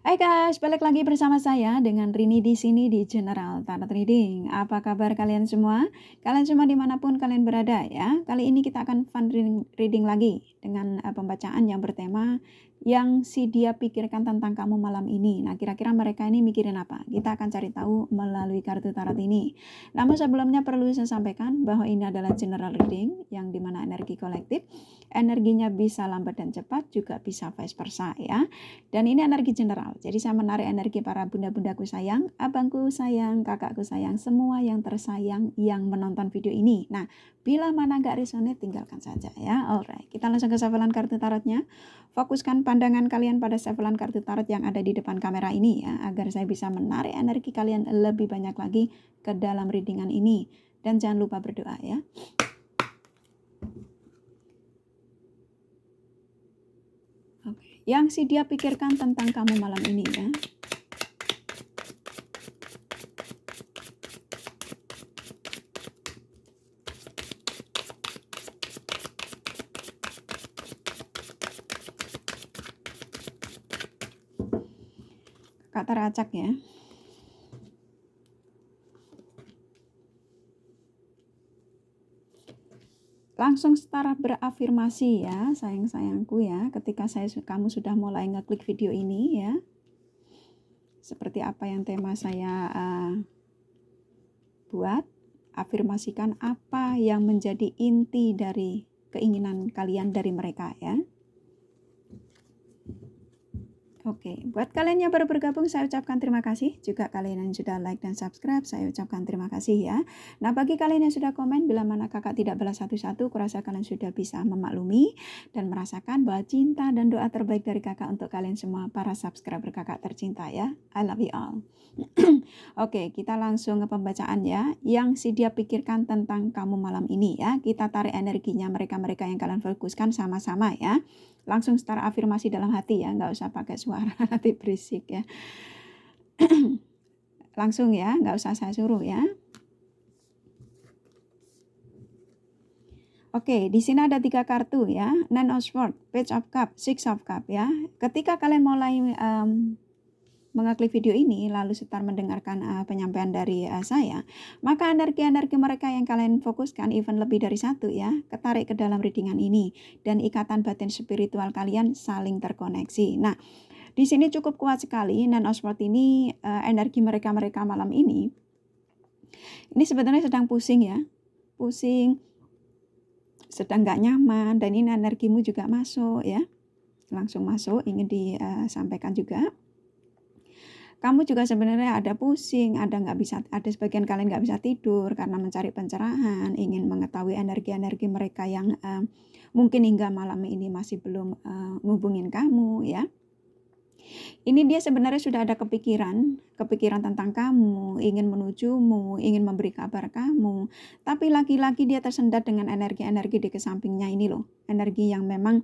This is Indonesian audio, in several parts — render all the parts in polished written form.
Hai guys, balik lagi bersama saya dengan Rini di sini di General Tarot Reading. Apa kabar kalian semua? Kalian semua dimanapun kalian berada ya. Kali ini kita akan fun reading lagi dengan pembacaan yang bertema yang si dia pikirkan tentang kamu malam ini. Nah, kira-kira mereka ini mikirin apa? Kita akan cari tahu melalui kartu tarot ini. Namun sebelumnya perlu saya sampaikan bahwa ini adalah general reading yang dimana energi kolektif, energinya bisa lambat dan cepat, juga bisa vice versa ya. Dan ini energi general. Jadi saya menarik energi para bunda-bundaku sayang, abangku sayang, kakakku sayang, semua yang tersayang yang menonton video ini. Nah, bila mana nggak resonate, tinggalkan saja ya. Alright, kita langsung ke shufflean kartu tarotnya. Fokuskan pandangan kalian pada shufflean kartu tarot yang ada di depan kamera ini ya, agar saya bisa menarik energi kalian lebih banyak lagi ke dalam readingan ini. Dan jangan lupa berdoa ya. Oke, yang si dia pikirkan tentang kamu malam ini ya. Kak teracak ya. Langsung setara berafirmasi ya, sayang-sayangku ya, ketika kamu sudah mulai ngeklik video ini ya. Seperti apa yang tema saya buat, afirmasikan apa yang menjadi inti dari keinginan kalian dari mereka ya. Oke, buat kalian yang baru bergabung saya ucapkan terima kasih. Juga kalian yang sudah like dan subscribe saya ucapkan terima kasih ya. Nah, bagi kalian yang sudah komen bila mana kakak tidak balas satu-satu, kurasa kalian sudah bisa memaklumi dan merasakan bahwa cinta dan doa terbaik dari kakak untuk kalian semua para subscriber kakak tercinta ya. I love you all. Oke, kita langsung ke pembacaan ya. Yang si dia pikirkan tentang kamu malam ini ya. Kita tarik energinya mereka-mereka yang kalian fokuskan sama-sama ya. Langsung setara afirmasi dalam hati ya, nggak usah pakai suara nanti berisik ya. Langsung ya, nggak usah saya suruh ya. Oke, di sini ada 3 kartu ya, Nine of Swords, Page of Cups, Six of Cups ya. Ketika kalian mulai mengeklik video ini lalu setar mendengarkan penyampaian dari saya, maka energi-energi mereka yang kalian fokuskan even lebih dari satu ya, ketarik ke dalam readingan ini dan ikatan batin spiritual kalian saling terkoneksi. Nah, di sini cukup kuat sekali Nine of Swords ini energi mereka malam ini sebenarnya sedang pusing ya, pusing, sedang nggak nyaman, dan ini energimu juga masuk ya, langsung masuk, ingin disampaikan juga. Kamu juga sebenarnya ada pusing, ada sebagian kalian nggak bisa tidur karena mencari pencerahan, ingin mengetahui energi-energi mereka yang mungkin hingga malam ini masih belum menghubungin kamu ya. Ini dia sebenarnya sudah ada kepikiran tentang kamu, ingin menujumu, ingin memberi kabar kamu, tapi lagi-lagi dia tersendat dengan energi-energi di kesampingnya ini loh, energi yang memang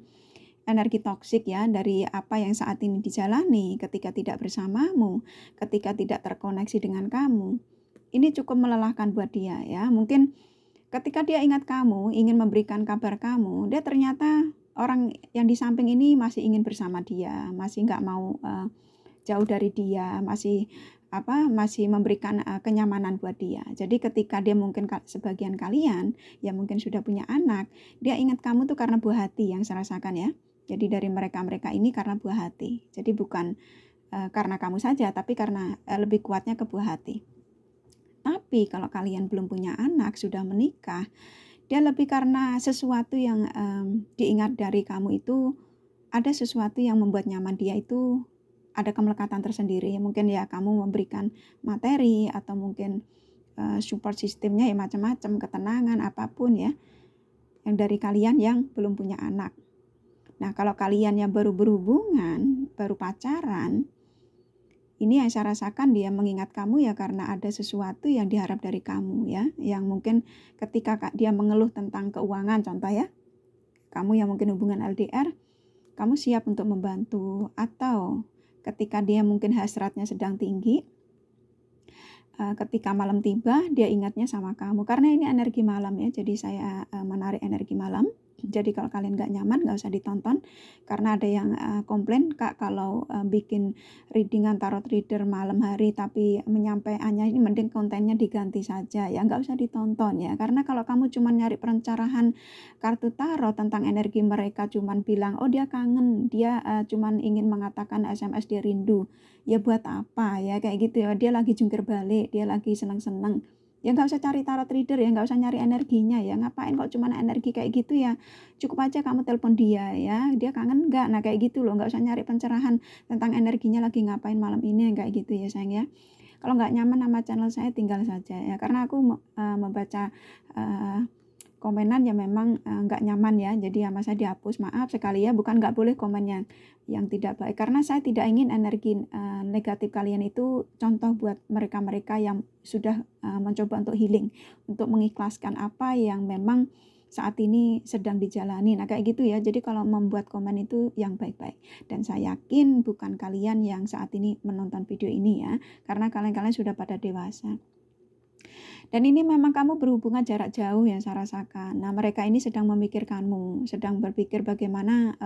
energi toksik ya, dari apa yang saat ini dijalani ketika tidak bersamamu, ketika tidak terkoneksi dengan kamu. Ini cukup melelahkan buat dia ya. Mungkin ketika dia ingat kamu, ingin memberikan kabar kamu, dia ternyata orang yang di samping ini masih ingin bersama dia, masih nggak mau jauh dari dia, masih memberikan kenyamanan buat dia. Jadi ketika dia mungkin sebagian kalian yang mungkin sudah punya anak, dia ingat kamu tuh karena buah hati yang saya rasakan ya. Jadi dari mereka-mereka ini karena buah hati. Jadi bukan karena kamu saja, tapi karena lebih kuatnya ke buah hati. Tapi kalau kalian belum punya anak, sudah menikah, dia lebih karena sesuatu yang diingat dari kamu itu, ada sesuatu yang membuat nyaman dia itu, ada kemelekatan tersendiri. Mungkin ya kamu memberikan materi atau mungkin support sistemnya ya macam-macam, ketenangan, apapun ya, yang dari kalian yang belum punya anak. Nah, kalau kalian yang baru berhubungan, baru pacaran, ini yang saya rasakan dia mengingat kamu ya karena ada sesuatu yang diharap dari kamu ya, yang mungkin ketika dia mengeluh tentang keuangan contoh ya, kamu yang mungkin hubungan LDR, kamu siap untuk membantu, atau ketika dia mungkin hasratnya sedang tinggi, ketika malam tiba dia ingatnya sama kamu, karena ini energi malam ya, jadi saya menarik energi malam. Jadi kalau kalian nggak nyaman nggak usah ditonton, karena ada yang komplain, Kak, kalau bikin readingan tarot reader malam hari tapi menyampaikannya ini mending kontennya diganti saja ya, nggak usah ditonton ya. Karena kalau kamu cuma nyari pencerahan kartu tarot tentang energi mereka, cuman bilang oh dia kangen, dia cuman ingin mengatakan SMS dia rindu, ya buat apa ya kayak gitu ya, dia lagi jungkir balik, dia lagi seneng-seneng. Ya nggak usah cari tarot reader ya, nggak usah nyari energinya ya, ngapain kok cuma energi kayak gitu ya, cukup aja kamu telepon dia ya, dia kangen nggak, nah kayak gitu loh, nggak usah nyari pencerahan tentang energinya lagi ngapain malam ini, kayak gitu ya sayang ya. Kalau nggak nyaman sama channel saya tinggal saja ya, karena aku membaca komenan ya memang nggak nyaman ya, jadi sama saya dihapus, maaf sekali ya, bukan nggak boleh komen yang tidak baik, karena saya tidak ingin energi negatif kalian itu contoh buat mereka-mereka yang sudah mencoba untuk healing, untuk mengikhlaskan apa yang memang saat ini sedang dijalani. Nah kayak gitu ya, jadi kalau membuat komen itu yang baik-baik, dan saya yakin bukan kalian yang saat ini menonton video ini ya, karena kalian sudah pada dewasa. Dan ini memang kamu berhubungan jarak jauh yang saya rasakan. Nah mereka ini sedang memikirkanmu, sedang berpikir bagaimana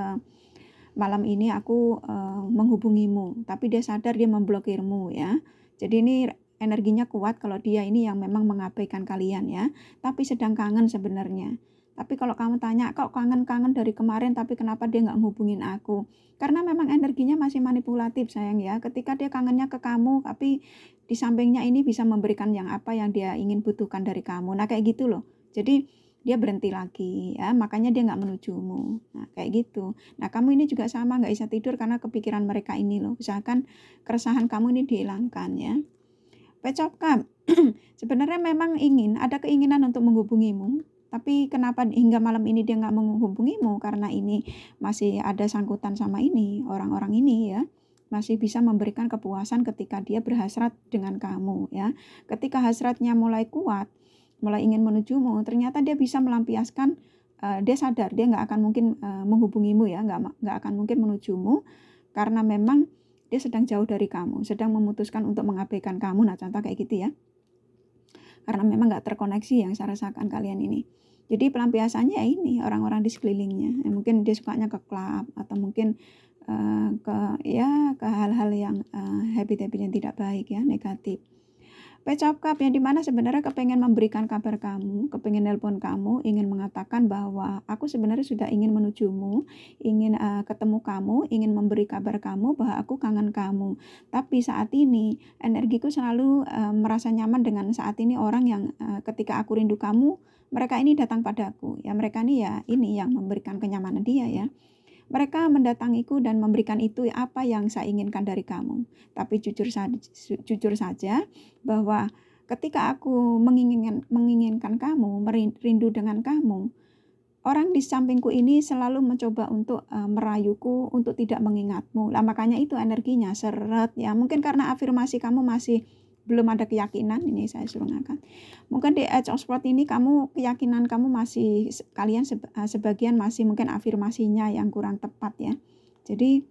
malam ini aku menghubungimu, tapi dia sadar dia memblokirmu ya. Jadi ini energinya kuat kalau dia ini yang memang mengabaikan kalian ya, tapi sedang kangen sebenarnya. Tapi kalau kamu tanya, kok kangen-kangen dari kemarin tapi kenapa dia nggak ngehubungin aku? Karena memang energinya masih manipulatif sayang ya. Ketika dia kangennya ke kamu, tapi di sampingnya ini bisa memberikan yang apa yang dia ingin butuhkan dari kamu. Nah kayak gitu loh. Jadi dia berhenti lagi ya, makanya dia nggak menujumu. Nah kayak gitu. Nah kamu ini juga sama, nggak bisa tidur karena kepikiran mereka ini loh. Usahakan keresahan kamu ini dihilangkan ya. Page of Cup. Sebenarnya memang ada keinginan untuk menghubungimu, tapi kenapa hingga malam ini dia nggak menghubungimu? Karena ini masih ada sangkutan sama ini, orang-orang ini ya, masih bisa memberikan kepuasan ketika dia berhasrat dengan kamu ya. Ketika hasratnya mulai kuat, mulai ingin menujumu, ternyata dia bisa melampiaskan, dia sadar dia nggak akan mungkin menghubungimu ya, nggak akan mungkin menujumu, karena memang dia sedang jauh dari kamu, sedang memutuskan untuk mengabaikan kamu. Nah contoh kayak gitu ya, karena memang nggak terkoneksi yang saya rasakan kalian ini. Jadi pelampiasannya ya ini orang-orang di sekelilingnya. Ya, mungkin dia sukanya ke klub atau mungkin ke hal-hal yang habit-habit yang tidak baik ya, negatif. Page of Cup yang dimana sebenarnya kepengen memberikan kabar kamu, kepengen nelpon kamu, ingin mengatakan bahwa aku sebenarnya sudah ingin menujumu, ingin ketemu kamu, ingin memberi kabar kamu bahwa aku kangen kamu. Tapi saat ini energiku selalu merasa nyaman dengan saat ini orang yang ketika aku rindu kamu, mereka ini datang padaku. Ya mereka ini ya ini yang memberikan kenyamanan dia ya. Mereka mendatangiku dan memberikan itu apa yang saya inginkan dari kamu. Tapi jujur saja bahwa ketika aku menginginkan kamu, merindu dengan kamu, orang di sampingku ini selalu mencoba untuk merayuku untuk tidak mengingatmu. Lah makanya itu energinya seret ya. Mungkin karena afirmasi kamu masih belum ada keyakinan, ini saya suruh ngangkat. Mungkin di Age of Sport ini kamu keyakinan kamu masih kalian sebagian masih mungkin afirmasinya yang kurang tepat ya. Jadi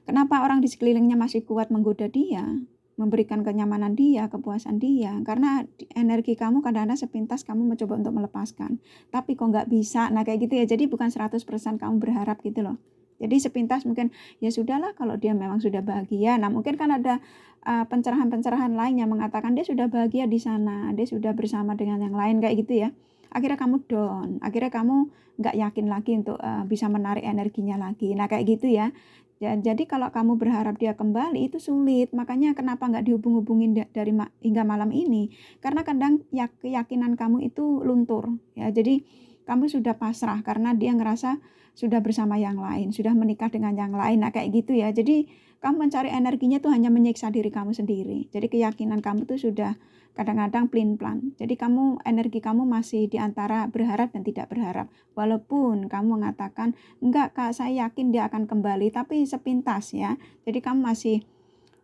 kenapa orang di sekelilingnya masih kuat menggoda dia, memberikan kenyamanan dia, kepuasan dia, karena energi kamu kadang-kadang sepintas kamu mencoba untuk melepaskan, tapi kok nggak bisa. Nah kayak gitu ya, jadi bukan 100% kamu berharap gitu loh. Jadi sepintas mungkin ya sudahlah kalau dia memang sudah bahagia. Nah mungkin kan ada pencerahan-pencerahan lain yang mengatakan dia sudah bahagia di sana, dia sudah bersama dengan yang lain kayak gitu ya. Akhirnya kamu down, akhirnya kamu nggak yakin lagi untuk bisa menarik energinya lagi. Nah kayak gitu ya. Jadi kalau kamu berharap dia kembali itu sulit, makanya kenapa nggak dihubung-hubungin dari hingga malam ini? Karena kadang keyakinan kamu itu luntur ya. Jadi kamu sudah pasrah karena dia ngerasa sudah bersama yang lain, sudah menikah dengan yang lain. Nah kayak gitu ya. Jadi kamu mencari energinya tuh hanya menyiksa diri kamu sendiri. Jadi keyakinan kamu tuh sudah kadang-kadang pelin-pelan. Jadi energi kamu masih di antara berharap dan tidak berharap. Walaupun kamu mengatakan, enggak Kak, saya yakin dia akan kembali, tapi sepintas ya. Jadi kamu masih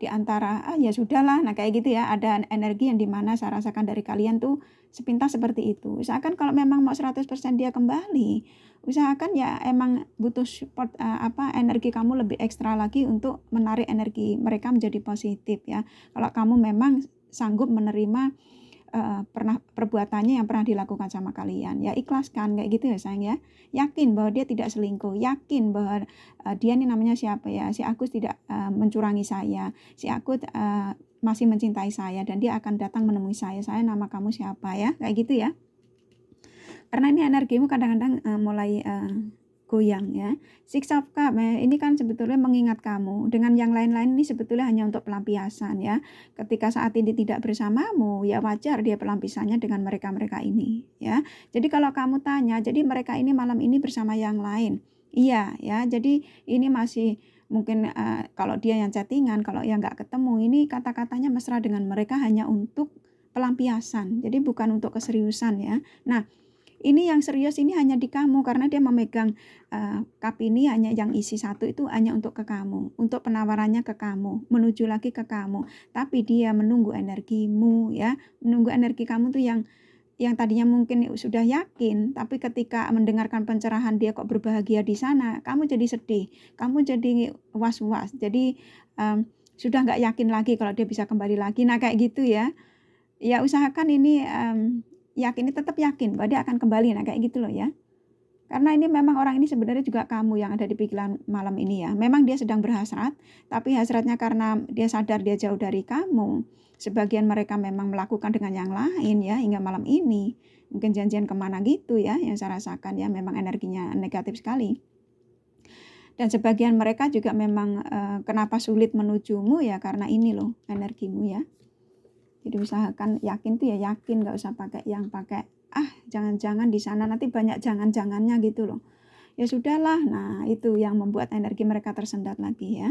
di antara ya sudahlah. Nah kayak gitu ya, ada energi yang dimana saya rasakan dari kalian tuh sepintas seperti itu. Usahakan kalau memang mau 100% dia kembali, usahakan ya emang butuh support energi kamu lebih ekstra lagi untuk menarik energi mereka menjadi positif ya. Kalau kamu memang sanggup menerima pernah perbuatannya yang pernah dilakukan sama kalian. Ya ikhlaskan kayak gitu ya sayang ya. Yakin bahwa dia tidak selingkuh, yakin bahwa dia ini namanya siapa ya, si Agus tidak mencurangi saya, si Agus masih mencintai saya dan dia akan datang menemui saya nama kamu siapa ya, kayak gitu ya. Karena ini energimu kadang-kadang mulai goyang ya. Six of Cups ini kan sebetulnya mengingat kamu. Dengan yang lain-lain ini sebetulnya hanya untuk pelampiasan ya. Ketika saat ini tidak bersamamu, ya wajar dia pelampiasannya dengan mereka-mereka ini ya. Jadi kalau kamu tanya, jadi mereka ini malam ini bersama yang lain. Iya ya, jadi ini masih mungkin kalau dia yang chattingan, kalau yang nggak ketemu, ini kata-katanya mesra dengan mereka hanya untuk pelampiasan. Jadi bukan untuk keseriusan ya. Nah, ini yang serius ini hanya di kamu karena dia memegang cup ini hanya yang isi satu itu hanya untuk ke kamu, untuk penawarannya ke kamu, menuju lagi ke kamu. Tapi dia menunggu energimu ya, menunggu energi kamu tuh yang tadinya mungkin sudah yakin, tapi ketika mendengarkan pencerahan dia kok berbahagia di sana, kamu jadi sedih, kamu jadi was-was, jadi sudah nggak yakin lagi kalau dia bisa kembali lagi. Nah kayak gitu ya. Ya usahakan ini tetap yakin bahwa dia akan kembali, nah kayak gitu loh ya. Karena ini memang orang ini sebenarnya juga kamu yang ada di pikiran malam ini ya. Memang dia sedang berhasrat, tapi hasratnya karena dia sadar dia jauh dari kamu. Sebagian mereka memang melakukan dengan yang lain ya hingga malam ini. Mungkin janjian kemana gitu ya yang saya rasakan ya, memang energinya negatif sekali. Dan sebagian mereka juga memang kenapa sulit menujumu ya karena ini loh energimu ya. Jadi usahakan yakin tuh ya yakin, nggak usah pakai jangan-jangan di sana nanti banyak jangan-jangannya gitu loh. Ya sudahlah, nah itu yang membuat energi mereka tersendat lagi ya.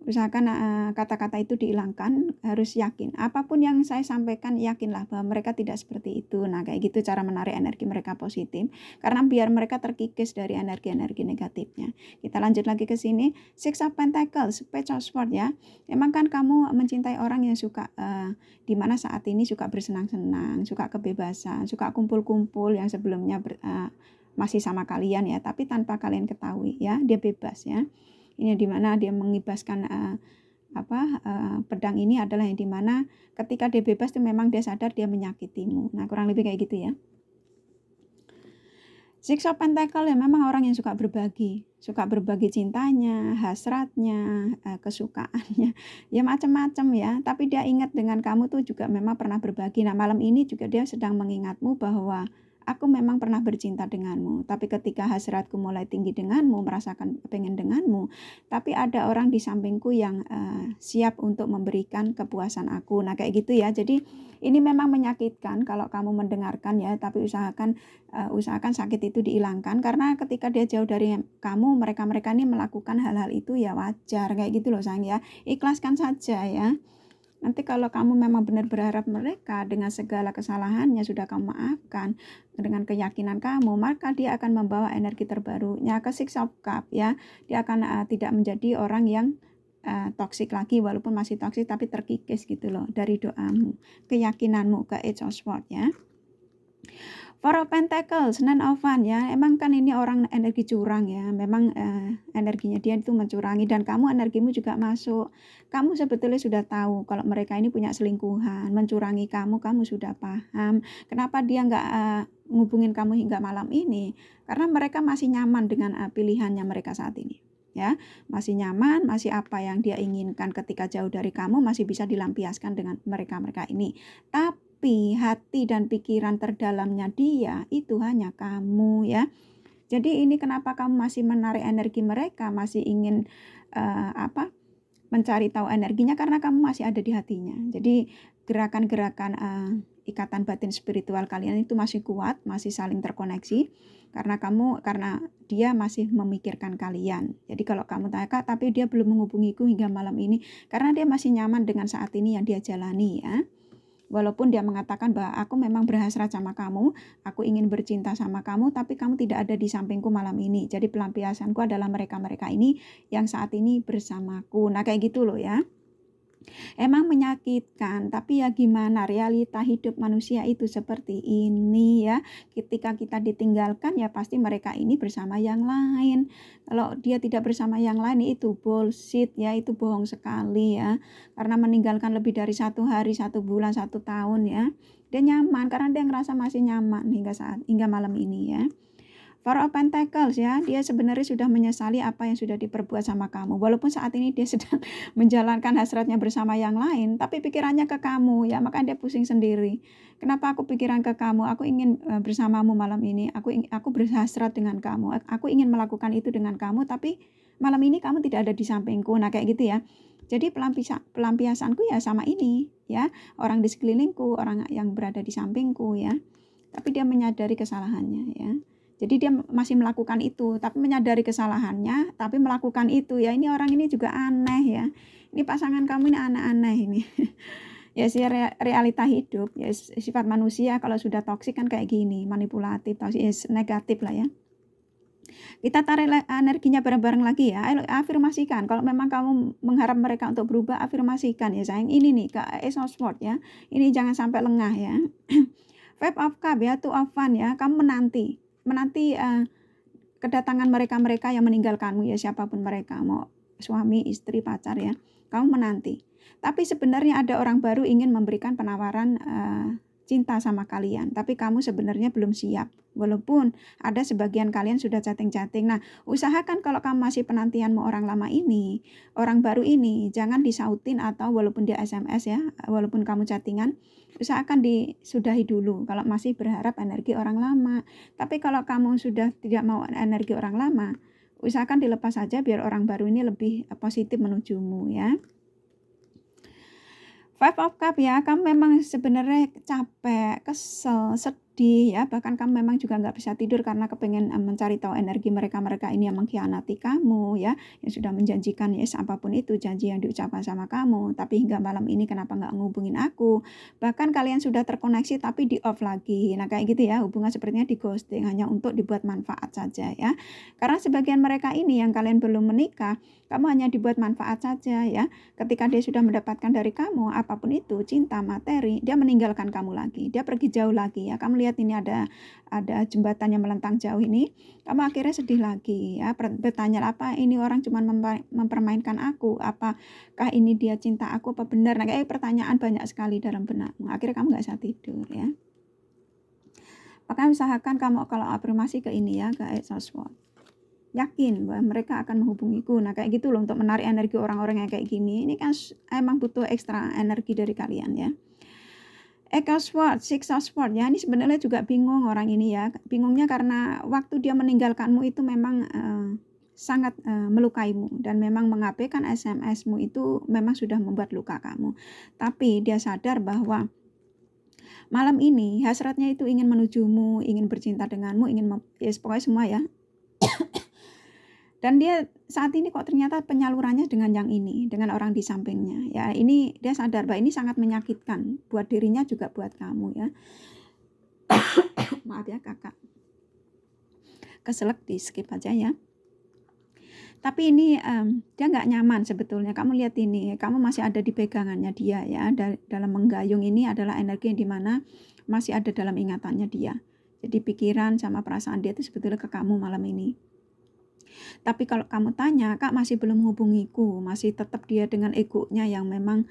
Usahakan kata-kata itu dihilangkan, harus yakin. Apapun yang saya sampaikan yakinlah bahwa mereka tidak seperti itu. Nah kayak gitu cara menarik energi mereka positif. Karena biar mereka terkikis dari energi-energi negatifnya. Kita lanjut lagi ke sini. Six of Pentacles, Page of Swords ya. Emang kan kamu mencintai orang yang suka, dimana saat ini suka bersenang-senang, suka kebebasan, suka kumpul-kumpul yang sebelumnya masih sama kalian ya. Tapi tanpa kalian ketahui ya, dia bebas ya. Ini dimana dia mengibaskan pedang ini adalah yang dimana ketika dia bebas itu memang dia sadar dia menyakitimu. Nah kurang lebih kayak gitu ya. Six of Pentacles ya memang orang yang suka berbagi cintanya, hasratnya, kesukaannya, ya macam-macam ya. Tapi dia ingat dengan kamu tuh juga memang pernah berbagi. Nah malam ini juga dia sedang mengingatmu bahwa aku memang pernah bercinta denganmu, tapi ketika hasratku mulai tinggi denganmu, merasakan pengen denganmu, tapi ada orang di sampingku yang siap untuk memberikan kepuasan aku. Nah kayak gitu ya. Jadi ini memang menyakitkan kalau kamu mendengarkan ya, tapi usahakan sakit itu dihilangkan karena ketika dia jauh dari kamu, mereka ini melakukan hal-hal itu ya wajar kayak gitu loh sayang ya. Ikhlaskan saja ya. Nanti kalau kamu memang benar berharap mereka dengan segala kesalahannya sudah kamu maafkan dengan keyakinan kamu, maka dia akan membawa energi terbarunya ke Six of Cups ya. Dia akan tidak menjadi orang yang toksik lagi, walaupun masih toksik tapi terkikis gitu loh dari doamu, keyakinanmu ke Eight of Swords ya. Four of Pentacles, Nine of Wands ya. Emang kan ini orang energi curang ya. Memang energinya dia itu mencurangi dan kamu energimu juga masuk. Kamu sebetulnya sudah tahu kalau mereka ini punya selingkuhan, mencurangi kamu sudah paham. Kenapa dia nggak ngubungin kamu hingga malam ini? Karena mereka masih nyaman dengan pilihannya mereka saat ini. Ya, masih nyaman, masih apa yang dia inginkan ketika jauh dari kamu masih bisa dilampiaskan dengan mereka ini. Tapi hati dan pikiran terdalamnya dia itu hanya kamu ya. Jadi ini kenapa kamu masih menarik energi mereka, masih ingin mencari tahu energinya karena kamu masih ada di hatinya. Jadi gerakan-gerakan ikatan batin spiritual kalian itu masih kuat, masih saling terkoneksi karena dia masih memikirkan kalian. Jadi kalau kamu tanya, Kak, tapi dia belum menghubungiku hingga malam ini karena dia masih nyaman dengan saat ini yang dia jalani ya. Walaupun dia mengatakan bahwa aku memang berhasrat sama kamu, aku ingin bercinta sama kamu, tapi kamu tidak ada di sampingku malam ini. Jadi pelampiasanku adalah mereka ini yang saat ini bersamaku. Nah kayak gitu loh ya. Emang menyakitkan, tapi ya gimana, realita hidup manusia itu seperti ini ya. Ketika kita ditinggalkan ya pasti mereka ini bersama yang lain. Kalau dia tidak bersama yang lain itu bullshit ya, itu bohong sekali ya. Karena meninggalkan lebih dari 1 hari, 1 bulan, 1 tahun ya. Dia nyaman karena dia ngerasa masih nyaman hingga malam ini ya. Four of Pentacles ya, dia sebenarnya sudah menyesali apa yang sudah diperbuat sama kamu. Walaupun saat ini dia sedang menjalankan hasratnya bersama yang lain, tapi pikirannya ke kamu ya, makanya dia pusing sendiri. Kenapa aku pikiran ke kamu? Aku ingin bersamamu malam ini. Aku berhasrat dengan kamu. Aku ingin melakukan itu dengan kamu, tapi malam ini kamu tidak ada di sampingku. Nah, kayak gitu ya. Jadi pelampiasanku ya sama ini ya, orang di sekelilingku, orang yang berada di sampingku ya. Tapi dia menyadari kesalahannya ya. Jadi dia masih melakukan itu, tapi menyadari kesalahannya, tapi melakukan itu ya. Ini orang ini juga aneh ya. Ini pasangan kamu ini aneh-aneh ini. Ya sih realita hidup, ya sifat manusia kalau sudah toksik kan kayak gini, manipulatif, toksik, ya, negatif lah ya. Kita tarik energinya bareng-bareng lagi ya. Ayo afirmasikan. Kalau memang kamu mengharap mereka untuk berubah, afirmasikan ya sayang. Ini nih Kak Ace of Swords ya. Ini jangan sampai lengah ya. Five of Cups ya, Two of Wands ya. Kamu menanti kedatangan mereka-mereka yang meninggalkanmu ya, siapapun mereka, mau suami, istri, pacar ya, kamu menanti. Tapi sebenarnya ada orang baru ingin memberikan penawaran cinta sama kalian, tapi kamu sebenarnya belum siap. Walaupun ada sebagian kalian sudah chatting-chatting. Nah, usahakan kalau kamu masih penantianmu orang lama ini, orang baru ini, jangan disautin atau walaupun dia SMS ya, walaupun kamu chattingan, usahakan disudahi dulu kalau masih berharap energi orang lama. Tapi kalau kamu sudah tidak mau energi orang lama, usahakan dilepas saja biar orang baru ini lebih positif menujumu ya. Five of Cups ya, kamu memang sebenarnya capek, kesel, sedih ya, bahkan kamu memang juga nggak bisa tidur karena kepengen mencari tahu energi mereka-mereka ini yang mengkhianati kamu ya, yang sudah menjanjikan ya apapun itu janji yang diucapkan sama kamu, tapi hingga malam ini kenapa nggak ngehubungin aku, bahkan kalian sudah terkoneksi tapi di off lagi. Nah kayak gitu ya, hubungan sepertinya di ghosting hanya untuk dibuat manfaat saja ya, karena sebagian mereka ini yang kalian belum menikah, kamu hanya dibuat manfaat saja ya. Ketika dia sudah mendapatkan dari kamu apapun itu, cinta, materi, dia meninggalkan kamu lagi, dia pergi jauh lagi ya. Kamu lihat ini ada jembatan yang melentang jauh ini, kamu akhirnya sedih lagi ya, bertanya apa ini orang cuma mempermainkan aku, apakah ini dia cinta aku apa benar. Nah kayak pertanyaan banyak sekali dalam benakmu, akhirnya kamu nggak bisa tidur ya. Maka usahakan kamu kalau afirmasi ke ini ya, ke Ace of Swords, yakin bahwa mereka akan menghubungiku. Nah kayak gitu loh, untuk menarik energi orang-orang yang kayak gini, ini kan emang butuh ekstra energi dari kalian ya. Eight of Swords, Six of Swords ya, ini sebenarnya juga bingung orang ini ya. Bingungnya karena waktu dia meninggalkanmu itu memang sangat melukaimu dan memang mengabaikan SMS-mu itu memang sudah membuat luka kamu. Tapi dia sadar bahwa malam ini hasratnya itu ingin menujumu, ingin bercinta denganmu, ya pokoknya semua ya. Dan dia saat ini kok ternyata penyalurannya dengan yang ini, dengan orang di sampingnya. Ya ini dia sadar bahwa ini sangat menyakitkan buat dirinya juga buat kamu ya. Maaf ya kakak. Keselak di skip aja ya. Tapi ini dia nggak nyaman sebetulnya. Kamu lihat ini, kamu masih ada di pegangannya dia ya. Dalam menggayung ini adalah energi yang dimana masih ada dalam ingatannya dia. Jadi pikiran sama perasaan dia itu sebetulnya ke kamu malam ini. Tapi kalau kamu tanya, Kak masih belum hubungiku, masih tetap dia dengan egonya yang memang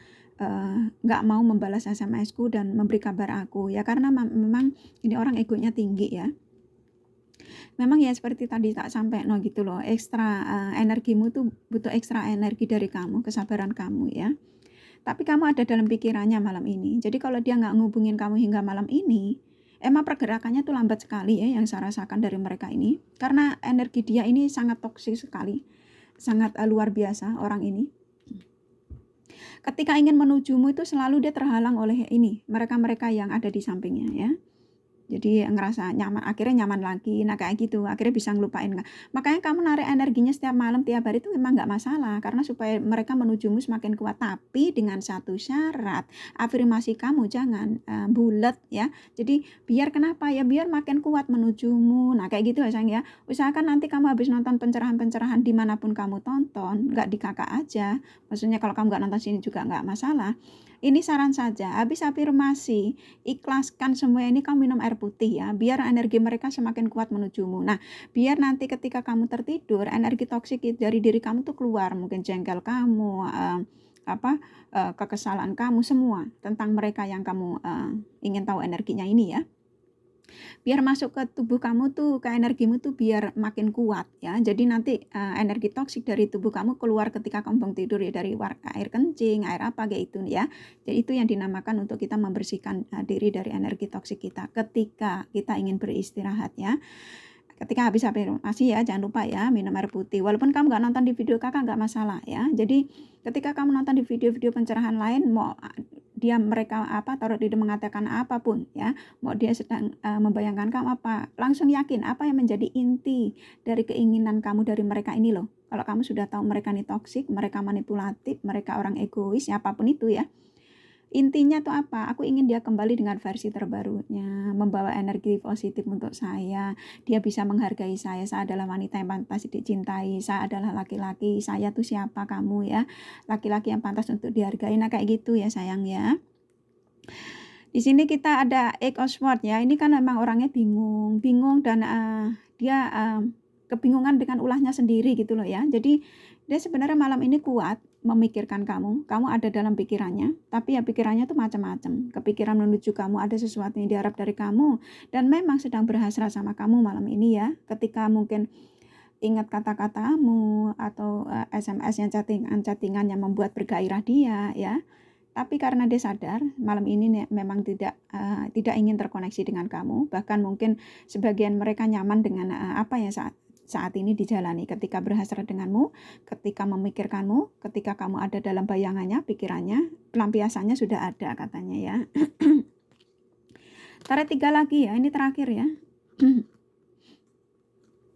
nggak mau membalas SMS-ku dan memberi kabar aku ya, karena memang ini orang egonya tinggi ya. Memang ya seperti tadi tak sampai no gitu loh, ekstra energimu tuh butuh ekstra energi dari kamu, kesabaran kamu ya. Tapi kamu ada dalam pikirannya malam ini. Jadi kalau dia nggak ngubungin kamu hingga malam ini, emang pergerakannya tuh lambat sekali ya yang saya rasakan dari mereka ini. Karena energi dia ini sangat toksik sekali. Sangat luar biasa orang ini. Ketika ingin menujumu itu selalu dia terhalang oleh ini, mereka-mereka yang ada di sampingnya ya. Jadi ngerasa nyaman, akhirnya nyaman lagi. Nah kayak gitu, akhirnya bisa ngelupain. Makanya kamu narik energinya setiap malam, tiap hari itu memang nggak masalah. Karena supaya mereka menujumu semakin kuat. Tapi dengan satu syarat, afirmasi kamu jangan bulat ya. Jadi biar kenapa ya, biar makin kuat menujumu. Nah kayak gitu ya sayang ya. Usahakan nanti kamu habis nonton pencerahan-pencerahan dimanapun kamu tonton, nggak di kakak aja. Maksudnya kalau kamu nggak nonton sini juga nggak masalah. Ini saran saja, habis afirmasi, ikhlaskan semua ini, kamu minum air putih ya, biar energi mereka semakin kuat menujumu. Nah, biar nanti ketika kamu tertidur, energi toksik dari diri kamu tuh keluar, mungkin jengkel kamu, kekesalan kamu, semua tentang mereka yang kamu ingin tahu energinya ini ya. Biar masuk ke tubuh kamu tuh, ke energimu tuh biar makin kuat ya. Jadi nanti energi toksik dari tubuh kamu keluar ketika kamu bangun tidur ya, dari air kencing, air apa kayak itu ya. Jadi itu yang dinamakan untuk kita membersihkan diri dari energi toksik kita ketika kita ingin beristirahat ya. Ketika habis afirmasi ya, jangan lupa ya minum air putih. Walaupun kamu nggak nonton di video kakak nggak masalah ya. Jadi ketika kamu nonton di video-video pencerahan lain, mau mereka taruh diri mengatakan apapun ya, mau dia sedang membayangkan kamu apa, langsung yakin apa yang menjadi inti dari keinginan kamu dari mereka ini loh. Kalau kamu sudah tahu mereka ini toksik, mereka manipulatif, mereka orang egois, apapun itu ya. Intinya tuh apa? Aku ingin dia kembali dengan versi terbarunya, membawa energi positif untuk saya. Dia bisa menghargai saya adalah wanita yang pantas dicintai, saya adalah laki-laki, saya tuh siapa kamu ya? Laki-laki yang pantas untuk dihargai. Nah kayak gitu ya sayang ya. Di sini kita ada Eight of Swords ya. Ini kan memang orangnya bingung dan dia kebingungan dengan ulahnya sendiri gitu loh ya. Jadi dia sebenarnya malam ini kuat memikirkan kamu ada dalam pikirannya, tapi ya pikirannya tuh macam-macam. Kepikiran menuju kamu, ada sesuatu yang diharap dari kamu, dan memang sedang berhasrat sama kamu malam ini ya. Ketika mungkin ingat kata-katamu atau SMS yang chattingan yang membuat bergairah dia ya. Tapi karena dia sadar malam ini memang tidak ingin terkoneksi dengan kamu, bahkan mungkin sebagian mereka nyaman dengan apa yang saat ini dijalani, ketika berhasrat denganmu, ketika memikirkanmu, ketika kamu ada dalam bayangannya, pikirannya, pelampiasannya sudah ada katanya ya. Tarik 3 lagi ya, ini terakhir ya.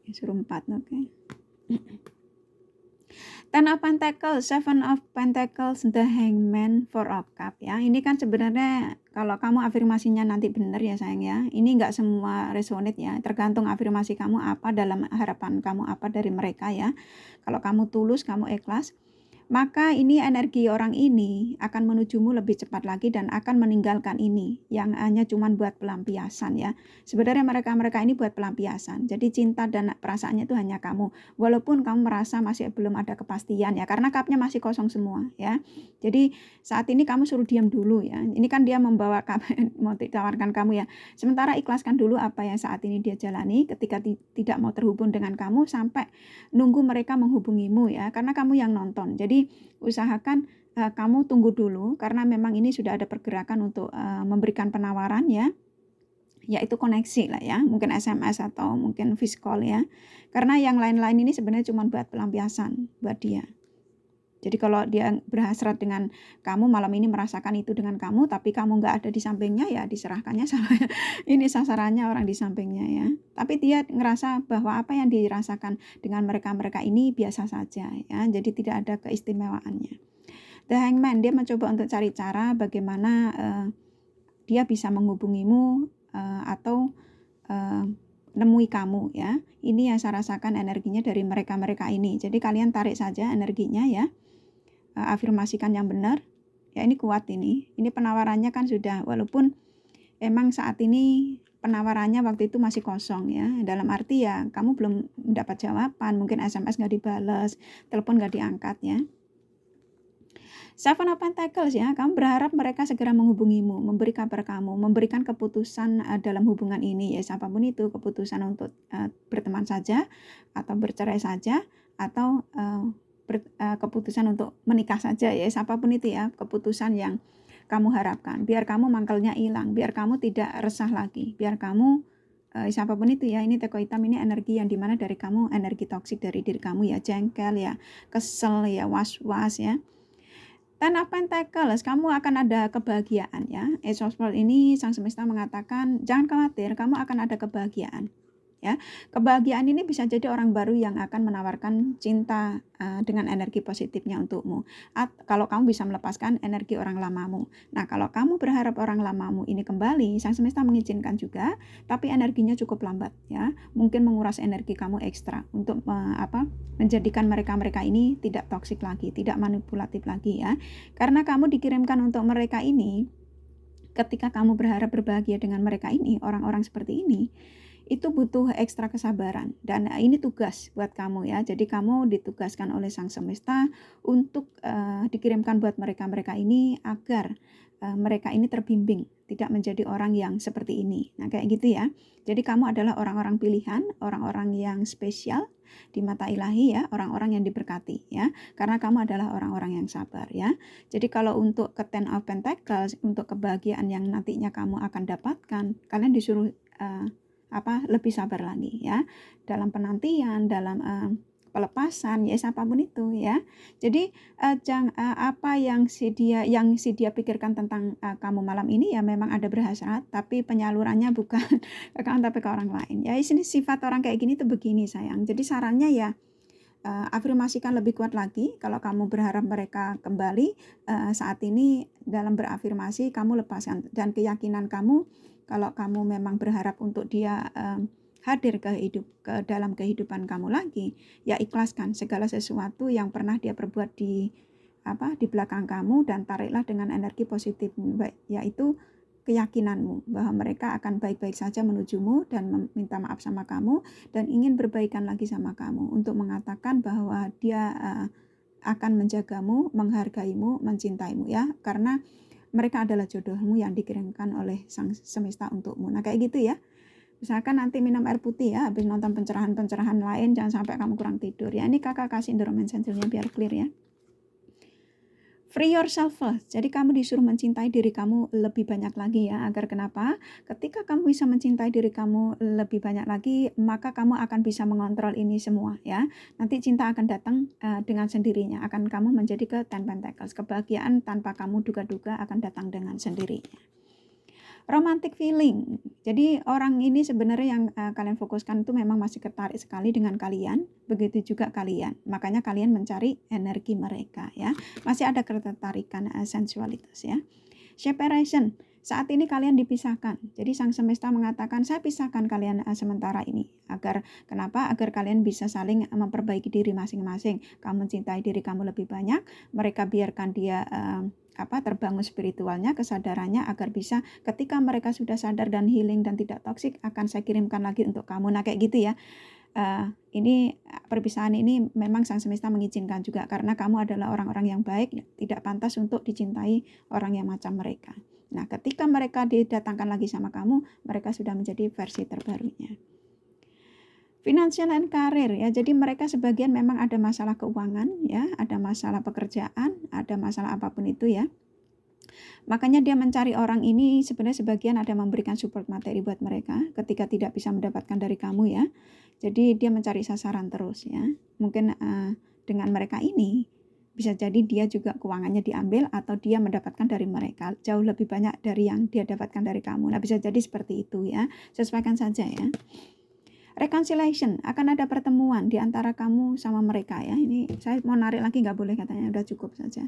Suruh 4, oke. Ten of Pentacles, Seven of Pentacles, The Hangman, Four of Cups ya. Ini kan sebenarnya kalau kamu afirmasinya nanti benar ya sayang ya. Ini nggak semua resonate ya. Tergantung afirmasi kamu apa, dalam harapan kamu apa dari mereka ya. Kalau kamu tulus, kamu ikhlas, maka ini energi orang ini akan menujumu lebih cepat lagi dan akan meninggalkan ini yang hanya cuman buat pelampiasan ya. Sebenarnya mereka ini buat pelampiasan. Jadi cinta dan perasaannya itu hanya kamu. Walaupun kamu merasa masih belum ada kepastian ya, karena cupnya masih kosong semua ya. Jadi saat ini kamu suruh diam dulu ya. Ini kan dia membawa mau ditawarkan kamu ya. Sementara ikhlaskan dulu apa yang saat ini dia jalani, ketika tidak mau terhubung dengan kamu sampai nunggu mereka menghubungimu ya, karena kamu yang nonton. Jadi usahakan kamu tunggu dulu, karena memang ini sudah ada pergerakan untuk memberikan penawaran ya, yaitu koneksi lah ya, mungkin SMS atau mungkin voice call ya, karena yang lain-lain ini sebenarnya cuma buat pelampiasan buat dia. Jadi kalau dia berhasrat dengan kamu malam ini, merasakan itu dengan kamu, tapi kamu nggak ada di sampingnya ya, diserahkannya sama ini sasarannya orang di sampingnya ya. Tapi dia ngerasa bahwa apa yang dirasakan dengan mereka ini biasa saja ya, jadi tidak ada keistimewaannya. The Hangman, dia mencoba untuk cari cara bagaimana dia bisa menghubungimu atau nemui kamu ya. Ini yang saya rasakan energinya dari mereka ini. Jadi kalian tarik saja energinya ya. Afirmasikan yang benar ya, ini kuat ini penawarannya kan sudah, walaupun emang saat ini penawarannya waktu itu masih kosong ya, dalam arti ya kamu belum mendapat jawaban, mungkin SMS nggak dibalas, telepon nggak diangkat ya. Seven of Pentacles ya, kamu berharap mereka segera menghubungimu, memberi kabar kamu, memberikan keputusan dalam hubungan ini ya, siapapun itu, keputusan untuk berteman saja atau bercerai saja, atau keputusan untuk menikah saja ya, siapapun itu ya, keputusan yang kamu harapkan, biar kamu mangkelnya hilang, biar kamu tidak resah lagi, biar kamu siapapun itu ya, ini teko hitam ini energi yang dimana dari kamu, energi toksik dari diri kamu ya, jengkel ya, kesel ya, was-was ya. Ten of Pentacles, kamu akan ada kebahagiaan ya. Ace of Swords ini sang semesta mengatakan jangan khawatir, kamu akan ada kebahagiaan. Ya, kebahagiaan ini bisa jadi orang baru yang akan menawarkan cinta dengan energi positifnya untukmu. Kalau kamu bisa melepaskan energi orang lamamu. Nah, kalau kamu berharap orang lamamu ini kembali, sang semesta mengizinkan juga, tapi energinya cukup lambat ya. Mungkin menguras energi kamu ekstra untuk menjadikan mereka ini tidak toksik lagi, tidak manipulatif lagi ya. Karena kamu dikirimkan untuk mereka ini, ketika kamu berharap berbahagia dengan mereka ini, orang-orang seperti ini, itu butuh ekstra kesabaran dan ini tugas buat kamu ya. Jadi kamu ditugaskan oleh sang semesta untuk dikirimkan buat mereka ini agar mereka ini terbimbing, tidak menjadi orang yang seperti ini. Nah, kayak gitu ya. Jadi kamu adalah orang-orang pilihan, orang-orang yang spesial di mata ilahi ya, orang-orang yang diberkati ya. Karena kamu adalah orang-orang yang sabar ya. Jadi kalau untuk ke Ten of Pentacles, untuk kebahagiaan yang nantinya kamu akan dapatkan, kalian disuruh lebih sabar lagi ya, dalam penantian, dalam pelepasan ya, apapun itu ya. Jadi apa yang si dia pikirkan tentang kamu malam ini ya, memang ada berhasrat, tapi penyalurannya bukan ke kamu tapi ke orang lain ya. Ini sifat orang kayak gini tuh begini sayang. Jadi sarannya ya, afirmasikan lebih kuat lagi. Kalau kamu berharap mereka kembali, saat ini dalam berafirmasi kamu lepaskan, dan keyakinan kamu kalau kamu memang berharap untuk dia hadir ke dalam kehidupan kamu lagi, ya ikhlaskan segala sesuatu yang pernah dia perbuat di belakang kamu, dan tariklah dengan energi positif, yaitu keyakinanmu bahwa mereka akan baik-baik saja menujumu dan meminta maaf sama kamu dan ingin berbaikan lagi sama kamu, untuk mengatakan bahwa dia akan menjagamu, menghargaimu, mencintaimu ya, karena mereka adalah jodohmu yang dikirimkan oleh sang semesta untukmu. Nah, kayak gitu ya. Misalkan nanti minum air putih ya, habis nonton pencerahan-pencerahan lain, jangan sampai kamu kurang tidur ya. Ini kakak kasih endorphin sensilnya biar clear ya. Free yourself first. Jadi kamu disuruh mencintai diri kamu lebih banyak lagi ya. Agar kenapa? Ketika kamu bisa mencintai diri kamu lebih banyak lagi, maka kamu akan bisa mengontrol ini semua ya. Nanti cinta akan datang dengan sendirinya. Akan kamu menjadi ke Ten Pentacles. Kebahagiaan tanpa kamu duga-duga akan datang dengan sendirinya. Romantic feeling. Jadi orang ini sebenarnya yang kalian fokuskan itu memang masih tertarik sekali dengan kalian. Begitu juga kalian. Makanya kalian mencari energi mereka ya. Masih ada ketertarikan sensualitas ya. Separation. Saat ini kalian dipisahkan. Jadi sang semesta mengatakan saya pisahkan kalian sementara ini. Kenapa? Agar kalian bisa saling memperbaiki diri masing-masing. Kamu mencintai diri kamu lebih banyak. Mereka biarkan dia terbangun spiritualnya, kesadarannya, agar bisa ketika mereka sudah sadar dan healing dan tidak toksik, akan saya kirimkan lagi untuk kamu. Nah, kayak gitu ya. Ini perpisahan ini memang sang semesta mengizinkan juga, karena kamu adalah orang-orang yang baik, tidak pantas untuk dicintai orang yang macam mereka. Nah, ketika mereka didatangkan lagi sama kamu, mereka sudah menjadi versi terbarunya. Financial and career ya, jadi mereka sebagian memang ada masalah keuangan ya, ada masalah pekerjaan, ada masalah apapun itu ya. Makanya dia mencari orang ini, sebenarnya sebagian ada memberikan support materi buat mereka ketika tidak bisa mendapatkan dari kamu ya. Jadi dia mencari sasaran terus ya. Mungkin dengan mereka ini bisa jadi dia juga keuangannya diambil, atau dia mendapatkan dari mereka jauh lebih banyak dari yang dia dapatkan dari kamu. Nah, bisa jadi seperti itu ya. Sesuaikan saja ya. Reconciliation, akan ada pertemuan di antara kamu sama mereka ya. Ini saya mau narik lagi, nggak boleh katanya, udah cukup saja.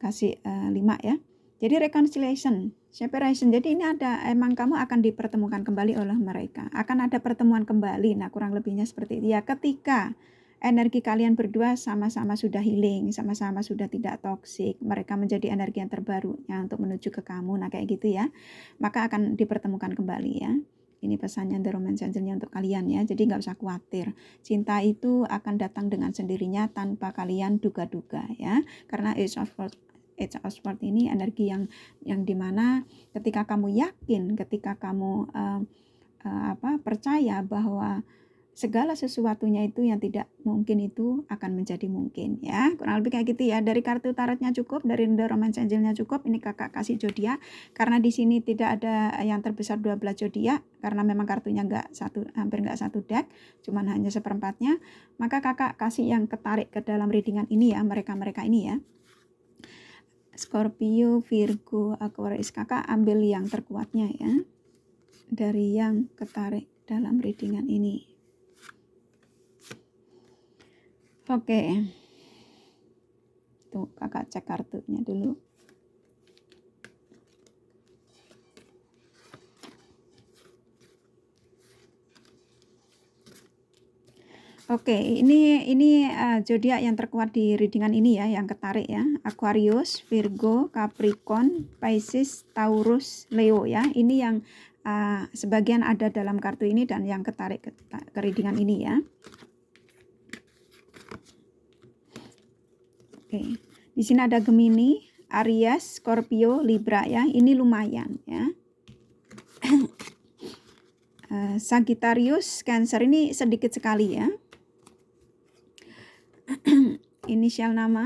Kasih 5 ya. Jadi reconciliation, separation. Jadi ini emang kamu akan dipertemukan kembali oleh mereka. Akan ada pertemuan kembali. Nah, kurang lebihnya seperti itu ya. Ketika energi kalian berdua sama-sama sudah healing, sama-sama sudah tidak toksik, mereka menjadi energi yang terbaru ya, untuk menuju ke kamu. Nah, kayak gitu ya. Maka akan dipertemukan kembali ya. Ini pesannya The Romance Angel-nya untuk kalian ya. Jadi nggak usah khawatir. Cinta itu akan datang dengan sendirinya tanpa kalian duga-duga ya. Karena Ace of Swords ini energi yang dimana ketika kamu yakin, ketika kamu percaya bahwa segala sesuatunya itu yang tidak mungkin itu akan menjadi mungkin ya. Kurang lebih kayak gitu ya. Dari kartu tarotnya cukup, dari The Romance Angel-nya cukup. Ini kakak kasih zodiak karena di sini tidak ada yang terbesar 12 zodiak, karena memang kartunya hampir nggak satu deck, cuman hanya seperempatnya. Maka kakak kasih yang ketarik ke dalam readingan ini ya, mereka ini ya. Scorpio, Virgo, Aquarius. Kakak ambil yang terkuatnya ya, dari yang ketarik dalam readingan ini. Oke. Tuh, kakak cek kartunya dulu. Oke, ini zodiak yang terkuat di readingan ini ya, yang ketarik ya. Aquarius, Virgo, Capricorn, Pisces, Taurus, Leo ya. Ini yang sebagian ada dalam kartu ini dan yang ketarik ke readingan ini ya. Oke. Di sini ada Gemini, Aries, Scorpio, Libra ya. Ini lumayan ya. Sagittarius, Cancer ini sedikit sekali ya. Inisial nama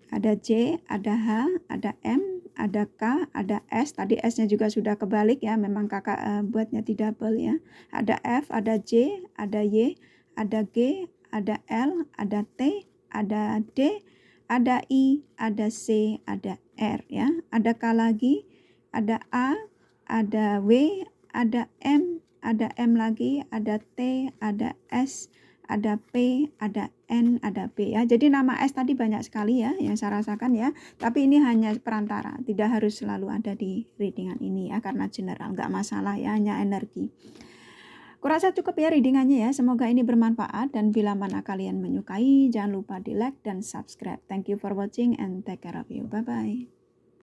ada J, ada H, ada M, ada K, ada S. Tadi S-nya juga sudah kebalik ya, memang kakak buatnya di double ya. Ada F, ada J, ada Y, ada G, ada L, ada T, ada D, ada I, ada C, ada R ya. Ada K lagi, ada A, ada W, ada M lagi, ada T, ada S, ada P, ada N, ada B ya. Jadi nama S tadi banyak sekali ya yang saya rasakan ya. Tapi ini hanya perantara, tidak harus selalu ada di readingan ini ya, karena general, nggak masalah ya, hanya energi. Kurasa cukup ya readingannya ya. Semoga ini bermanfaat dan bila mana kalian menyukai, jangan lupa di like dan subscribe. Thank you for watching and take care of you. Bye-bye.